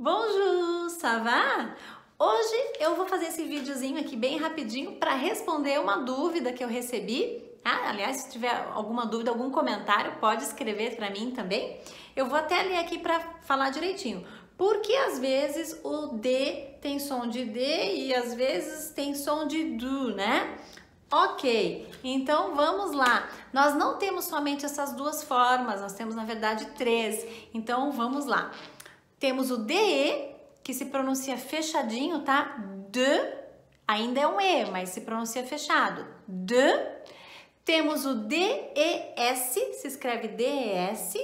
Bonjour, ça va? Hoje eu vou fazer esse videozinho aqui bem rapidinho para responder uma dúvida que eu recebi. Aliás, se tiver alguma dúvida, algum comentário, pode escrever para mim também. Eu vou até ler aqui para falar direitinho. Porque às vezes o D tem som de D e às vezes tem som de DU, né? Ok, então vamos lá. Nós não temos somente essas duas formas, nós temos na verdade três. Então vamos lá. Temos o DE, que se pronuncia fechadinho, tá? D, ainda é um E, mas se pronuncia fechado. D. Temos o DES, se escreve DES,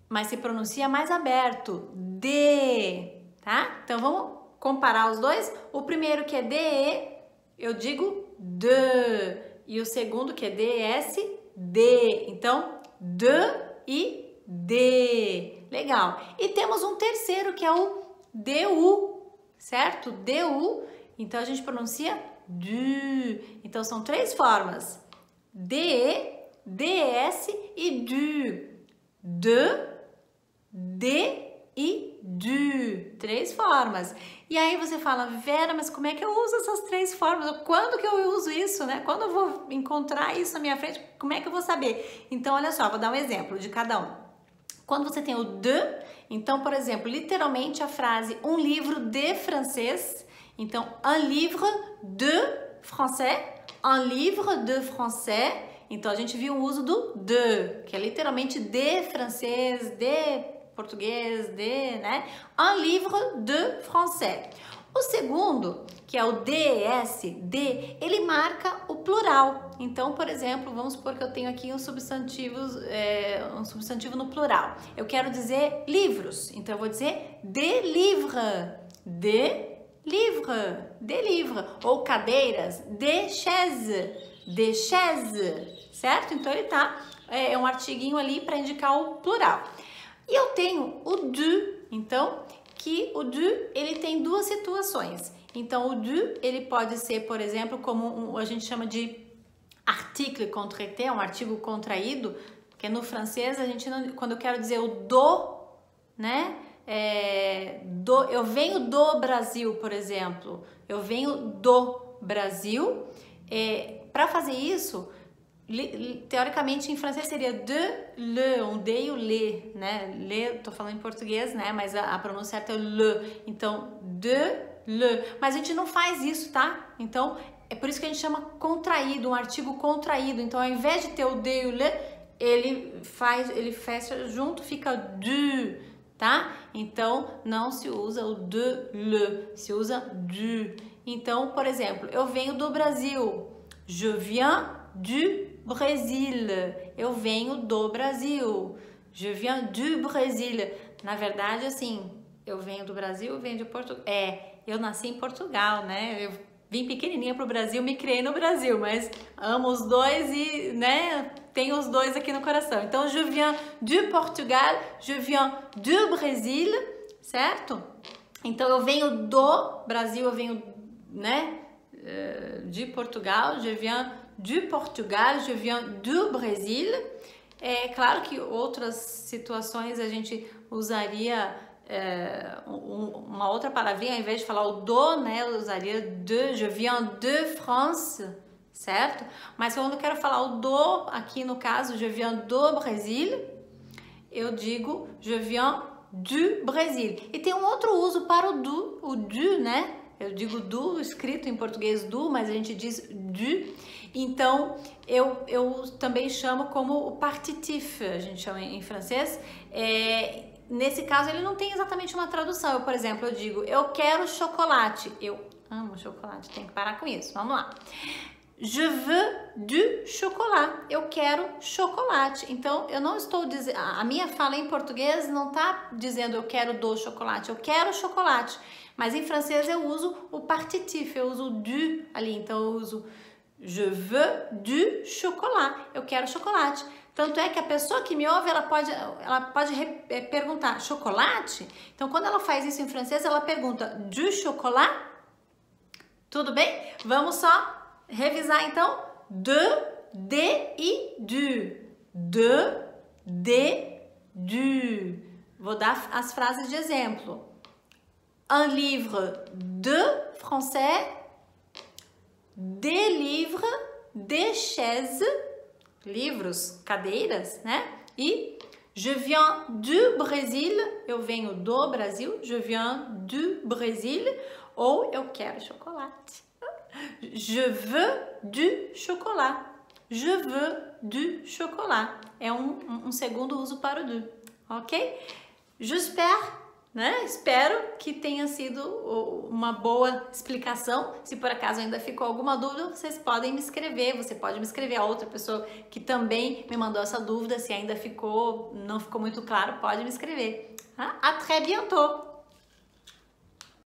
mas se pronuncia mais aberto. D, tá? Então vamos comparar os dois. O primeiro que é DE, eu digo D. E o segundo que é DES, D. Então, D e D. Legal. E temos um terceiro que é o DU, certo? DU. Então a gente pronuncia DU. Então são três formas: DE, DES e DU. D, D e DU. Três formas. E aí você fala, Vera, mas como é que eu uso essas três formas? Quando que eu uso isso, né? Quando eu vou encontrar isso na minha frente, como é que eu vou saber? Então, olha só, vou dar um exemplo de cada um. Quando você tem o de, então, por exemplo, literalmente a frase um livro de francês, então, un livre de français, un livre de français, então a gente viu o uso do de, que é literalmente de francês, de português, de, né? Un livre de français. O segundo, que é o DES, D, ele marca o plural. Então, por exemplo, vamos supor que eu tenho aqui um substantivo no plural. Eu quero dizer livros, então eu vou dizer de livre, de livre, de livre. Ou cadeiras, de chaise, certo? Então ele tá, é um artiguinho ali para indicar o plural. E eu tenho o du, então, que o du, ele tem duas situações. Então, o du, ele pode ser, por exemplo, como a gente chama de article contraité, um artigo contraído, porque no francês, a gente não, quando eu quero dizer o do, né, eu venho do Brasil, por exemplo, eu venho do Brasil, para fazer isso, teoricamente em francês seria de le, um D e o le, né? Le, tô falando em português, né? Mas a pronúncia certa é le. Então, de le. Mas a gente não faz isso, tá? Então, é por isso que a gente chama contraído, um artigo contraído. Então, ao invés de ter o de e o le, ele fecha junto, fica du, tá? Então, não se usa o de le, se usa du. Então, por exemplo, eu venho do Brasil. Je viens du Brésil. Eu venho do Brasil. Je viens du Brésil. Na verdade, assim, eu venho do Brasil, eu venho de Portugal. Eu nasci em Portugal, né? Eu vim pequenininha pro Brasil, me criei no Brasil, mas amo os dois e, né, tenho os dois aqui no coração. Então, je viens du Portugal, je viens du Brésil, certo? Então, eu venho do Brasil, eu venho, né, de Portugal, je viens du Portugal, je viens du Brésil. É claro que outras situações a gente usaria uma outra palavrinha, ao invés de falar o do, né, eu usaria de, je viens de France, certo? Mas quando eu quero falar o do, aqui no caso, je viens do Brésil, eu digo je viens du Brésil. E tem um outro uso para o du, né? Eu digo du, escrito em português du, mas a gente diz du. Então, eu também chamo como o partitif, a gente chama em francês. Nesse caso, ele não tem exatamente uma tradução. Por exemplo, eu digo, eu quero chocolate. Eu amo chocolate, tem que parar com isso. Vamos lá. Je veux du chocolat. Eu quero chocolate. Então, eu não estou dizendo... A minha fala em português não está dizendo eu quero do chocolate. Eu quero chocolate. Mas em francês eu uso o partitif. Eu uso du ali. Então, eu uso je veux du chocolat. Eu quero chocolate. Tanto é que a pessoa que me ouve, ela pode perguntar chocolate? Então, quando ela faz isso em francês, ela pergunta du chocolat? Tudo bem? Vamos só revisar então, de e du, de, du. Vou dar as frases de exemplo. un livre de français, des livres, des chaises, livros, cadeiras, né? E je viens du Brésil, eu venho do Brasil, je viens du Brésil, ou eu quero chocolate. Je veux du chocolat. Je veux du chocolat. É um segundo uso para o du, ok? J'espère, né? Espero que tenha sido uma boa explicação. Se por acaso ainda ficou alguma dúvida, vocês podem me escrever. Você pode me escrever. A outra pessoa que também me mandou essa dúvida, se ainda não ficou muito claro, pode me escrever. À très bientôt!